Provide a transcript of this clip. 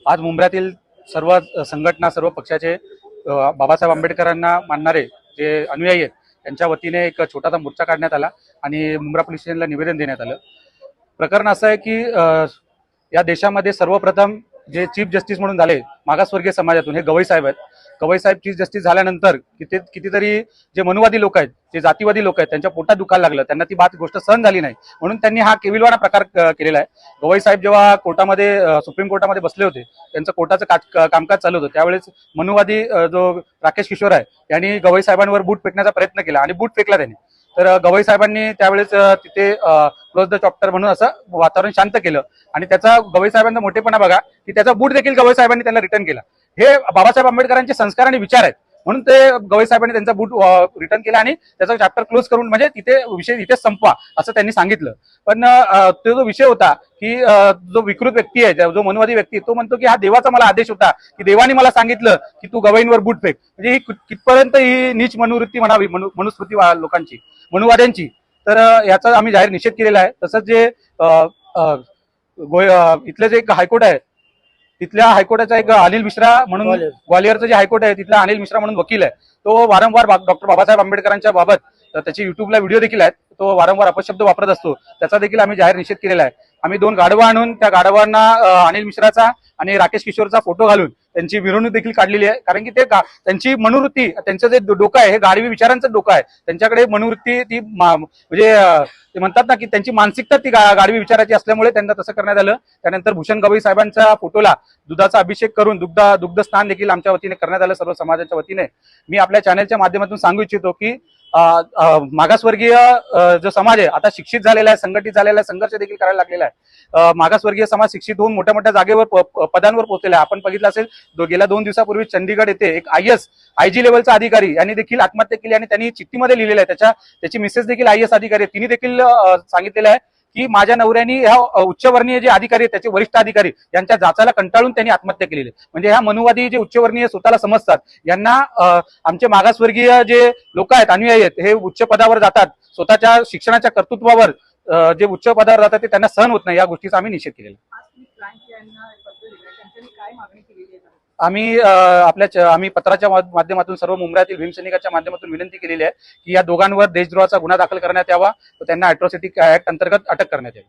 आज मुंबऱ्यातील सर्व संघटना, सर्व पक्षाचे बाबासाहेब आंबेडकरांना मानणारे जे अनुयायी आहेत त्यांच्या वतीने एक छोटासा मोर्चा काढण्यात आला आणि मुंब्रा पोलीस स्टेशनला निवेदन देण्यात आलं। प्रकरण असं आहे की या देशामध्ये सर्वप्रथम जे चीफ जस्टिस म्हणून झाले मागासवर्गीय समाजातून हे गवई साहेब आहेत। गवई साहेब चीफ जस्टिस झाल्यानंतर कितीतरी जे मनुवादी लोक आहेत, जे जातीवादी लोक आहेत, त्यांच्या पोटात दुखायला लागलं, त्यांना ती गोष्ट सहन झाली नाही, म्हणून त्यांनी हा केविलवाणा प्रकार केलेला आहे। गवई साहेब जेव्हा कोर्टामध्ये, सुप्रीम कोर्टामध्ये बसले होते, त्यांचं कोर्टाचं कामकाज चालू होतं, त्यावेळेस मनुवादी जो राकेश किशोर आहे यांनी गवई साहेबांवर बूट फेकण्याचा प्रयत्न केला आणि बूट फेकला त्यांनी। तर गवई साहेबांनी त्यावेळेस तिथे क्लोज द चॅप्टर म्हणून असं वातावरण शांत केलं आणि त्याचा गवई साहेबांचा मोठेपणा बघा की त्याचा बूट देखील गवई साहेबांनी त्यांना रिटर्न केला। हे बाबासाहेब आंबेडकरांचे संस्कार आणि विचार आहेत, म्हणून ते गवई साहेबांनी त्यांचा बूट रिटर्न केला आणि त्याचा चॅप्टर क्लोज करून म्हणजे तिथे विषय इथेच संपवा असं त्यांनी सांगितलं। पण तो जो विषय होता की जो विकृत व्यक्ती आहे, जो मनुवादी व्यक्ती, तो म्हणतो की हा देवाचा मला आदेश होता की देवाने मला सांगितलं की तू गवईंवर बूट फेक। म्हणजे ही कितपर्यंत ही नीच मनोवृत्ती म्हणावी, मनुस्मृती लोकांची, मनुवाद्यांची। तर याचा आम्ही जाहीर निषेध केलेला आहे। तसंच जे इथले जे एक हायकोर्ट आहे, तिथल्या हायकोर्टाचा एक अनिल मिश्रा म्हणून, ग्वालियरचं जे हायकोर्ट आहे तिथला अनिल मिश्रा म्हणून वकील आहे, तो वारंवार डॉक्टर बाबासाहेब आंबेडकरांच्या बाबत त्याची युट्यूबला व्हिडिओ देखील आहेत, तो वारंवार अपशब्द वापरत असतो, त्याचा देखील आम्ही जाहीर निषेध केलेला आहे। आम्ही 2 गाढवा आणून त्या गाढवांना अनिल मिश्राचा आणि राकेश किशोरचा फोटो घालून त्यांची मिरवणूक देखील काढलेली आहे, कारण की ते त्यांची मनोवृत्ती, त्यांचं जे डोकं आहे हे गाढवी विचारांचं डोकं आहे, त्यांच्याकडे मनोवृत्ती ती म्हणजे ते म्हणतात ना की त्यांची मानसिकता ती गाढवी विचाराची असल्यामुळे त्यांना तसं करण्यात आलं। त्यानंतर भूषण गवई साहेबांच्या फोटोला दुधाचा अभिषेक करून दुग्ध स्नान देखील आमच्या वतीने करण्यात आलं, सर्व समाजाच्या वतीने। मी आपल्या चॅनलच्या माध्यमातून सांगू इच्छितो की मागासवर्गीय जो समाज आहे आता शिक्षित झालेला आहे, संघटित झालेला आहे, संघर्ष देखील करायला लागलेला आहे। मागासवर्गीय समाज शिक्षित होऊन मोठ्या मोठ्या जागेवर पदांवर पोहोचलेला आहे। आपण बघितलं असेल गेल्या 2 दिवसापूर्वी चंदीगड येथे एक आयजी लेवलचा अधिकारी यांनी देखील आत्महत्या केली आणि त्यांनी चिठ्ठीमध्ये लिहिलेलं आहे, त्याची मिसेस देखील IAS अधिकारी आहे, तिने देखील सांगितलेलं आहे की माझ्या नवऱ्याने ह्या उच्चवर्णीय जे अधिकारी आहेत, त्याचे वरिष्ठ अधिकारी यांच्या जाचाला कंटाळून त्यांनी आत्महत्या केलेली। म्हणजे ह्या मनुवादी जे उच्चवर्णीय स्वतःला समजतात यांना आमचे मागासवर्गीय जे लोक आहेत, अनुयायी आहेत, हे उच्च पदावर जातात, स्वतःच्या शिक्षणाच्या कर्तृत्वावर जे उच्च पदावर जातात ते त्यांना सहन होत नाही, या गोष्टीचा आम्ही निषेध केलेला। आम्ही पत्राच्या माध्यमातून सर्व मुंबऱ्यातील भीमसैनिकाच्या माध्यमातून विनंती केलेली आहे की या दोघांवर देशद्रोहाचा गुन्हा दाखल करण्यात यावा, त्यांना अॅट्रॉसिटी ऍक्ट अंतर्गत अटक करण्यात यावी।